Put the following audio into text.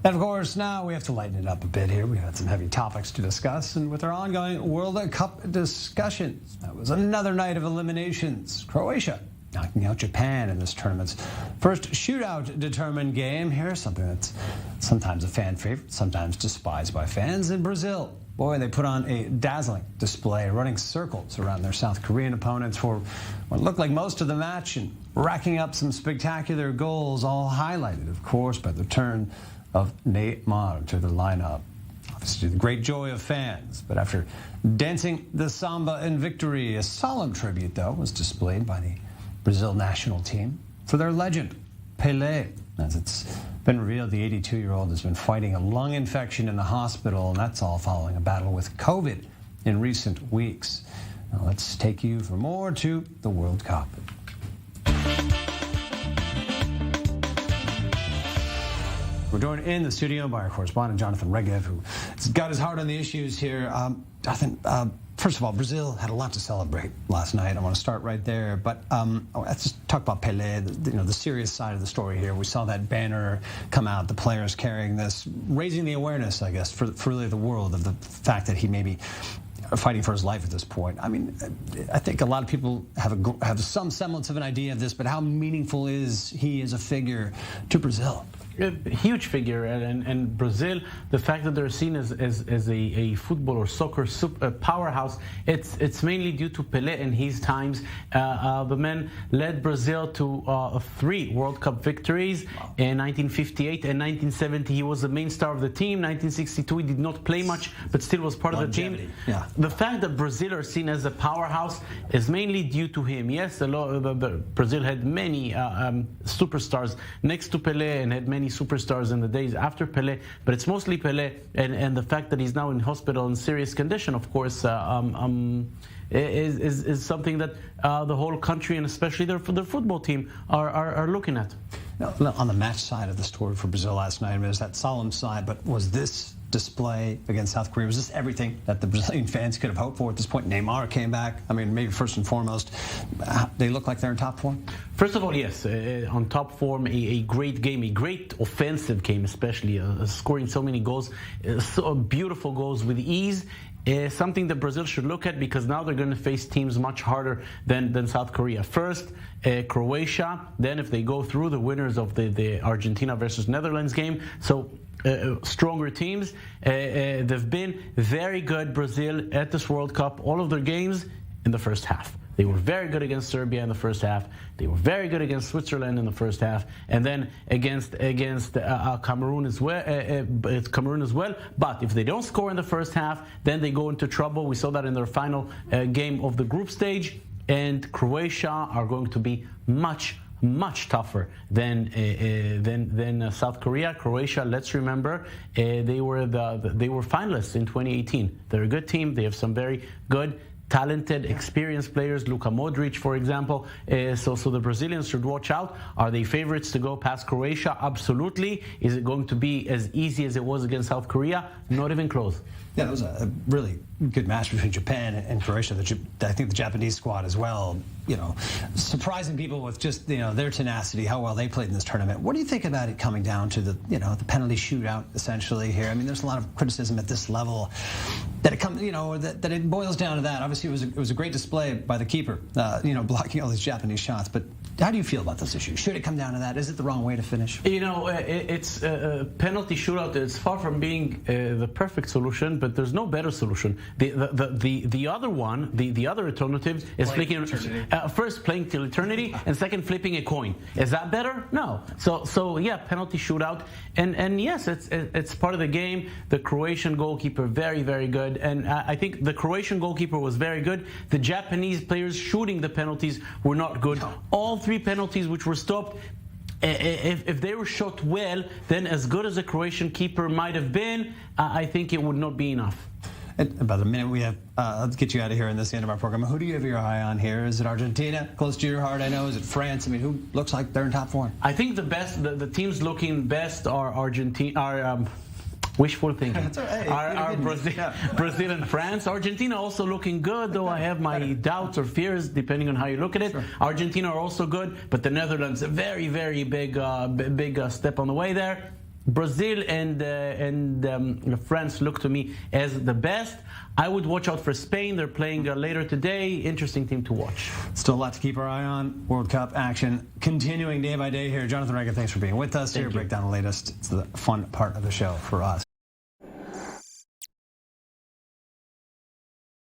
And of course, now we have to lighten it up a bit here. We've had some heavy topics to discuss, and with our ongoing World Cup discussions, that was another night of eliminations. Croatia knocking out Japan in this tournament's first shootout-determined game. Here's something that's sometimes a fan favorite, sometimes despised by fans. In Brazil, boy, they put on a dazzling display, running circles around their South Korean opponents for what looked like most of the match and racking up some spectacular goals, all highlighted, of course, by the turn of Neymar to the lineup. Obviously, the great joy of fans. But after dancing the samba in victory, a solemn tribute, though, was displayed by the Brazil national team for their legend, Pele. As it's been revealed, the 82-year-old has been fighting a lung infection in the hospital, and that's all following a battle with COVID in recent weeks. Now let's take you for more to the World Cup. We're joined in the studio by our correspondent Jonathan Regev, who's got his heart on the issues here. Jonathan, first of all, Brazil had a lot to celebrate last night. I want to start right there. But let's just talk about Pele, the serious side of the story here. We saw that banner come out, the players carrying this, raising the awareness, I guess, for really the world of the fact that he may be fighting for his life at this point. I mean, I think a lot of people have some semblance of an idea of this, but how meaningful is he as a figure to Brazil? A huge figure, and Brazil, the fact that they're seen as a football or soccer powerhouse, it's mainly due to Pele in his times. The man led Brazil to 3 World Cup victories in 1958 and 1970. He was the main star of the team. 1962, he did not play much, but still was part of the team. Yeah. The fact that Brazil are seen as a powerhouse is mainly due to him. Yes, Brazil had many superstars next to Pele and had many superstars in the days after Pele, but it's mostly Pele, and the fact that he's now in hospital in serious condition, of course, is something that the whole country and especially their football team are looking at. Now, on the match side of the story for Brazil last night, I mean, it was that solemn side, but was this display against South Korea, was this everything that the Brazilian fans could have hoped for at this point? Neymar came back. I mean, maybe first and foremost, they look like they're in top form? First of all, yes, on top form, a great game, a great offensive game, especially scoring so many goals, so beautiful goals with ease. Something that Brazil should look at, because now they're going to face teams much harder than South Korea. First, Croatia. Then, if they go through, the winners of the Argentina versus Netherlands game. So stronger teams. They've been very good, Brazil, at this World Cup. All of their games in the first half. They were very good against Serbia in the first half. They were very good against Switzerland in the first half, and then against Cameroon as well. But if they don't score in the first half, then they go into trouble. We saw that in their final game of the group stage. And Croatia are going to be much tougher than South Korea. Croatia, let's remember, they were finalists in 2018. They're a good team. They have some very good, talented, experienced players, Luka Modric, for example. So the Brazilians should watch out. Are they favorites to go past Croatia? Absolutely. Is it going to be as easy as it was against South Korea? Not even close. Yeah, it was a really good match between Japan and Croatia. I think the Japanese squad as well, surprising people with just, their tenacity, how well they played in this tournament. What do you think about it coming down to the penalty shootout essentially here? I mean, there's a lot of criticism at this level that it comes, that it boils down to that. Obviously, it was a great display by the keeper, blocking all these Japanese shots. But how do you feel about this issue? Should it come down to that? Is it the wrong way to finish? It's a penalty shootout. It's far from being the perfect solution, but there's no better solution. The other one, the other alternative is first playing till eternity, and second flipping a coin. Is that better? No. So yeah, penalty shootout, and yes, it's part of the game. The Croatian goalkeeper, very, very good, and I think the Croatian goalkeeper was very good. The Japanese players shooting the penalties were not good. No. All 3 penalties which were stopped, if they were shot well, then as good as the Croatian keeper might have been, I think it would not be enough. About a minute we have. Let's get you out of here, and this is the end of our program. Who do you have your eye on here? Is it Argentina, close to your heart? I know. Is it France? I mean, who looks like they're in top form? I think the teams looking best are Argentina. Wishful thinking. Brazil and France. Argentina also looking good, though I have my doubts or fears depending on how you look at it. Sure. Argentina are also good, but the Netherlands, a very, very big step on the way there. Brazil and France look to me as the best. I would watch out for Spain. They're playing later today. Interesting team to watch. Still a lot to keep our eye on. World Cup action continuing day by day here. Jonathan Regev, thanks for being with us here. Break down the latest. It's the fun part of the show for us.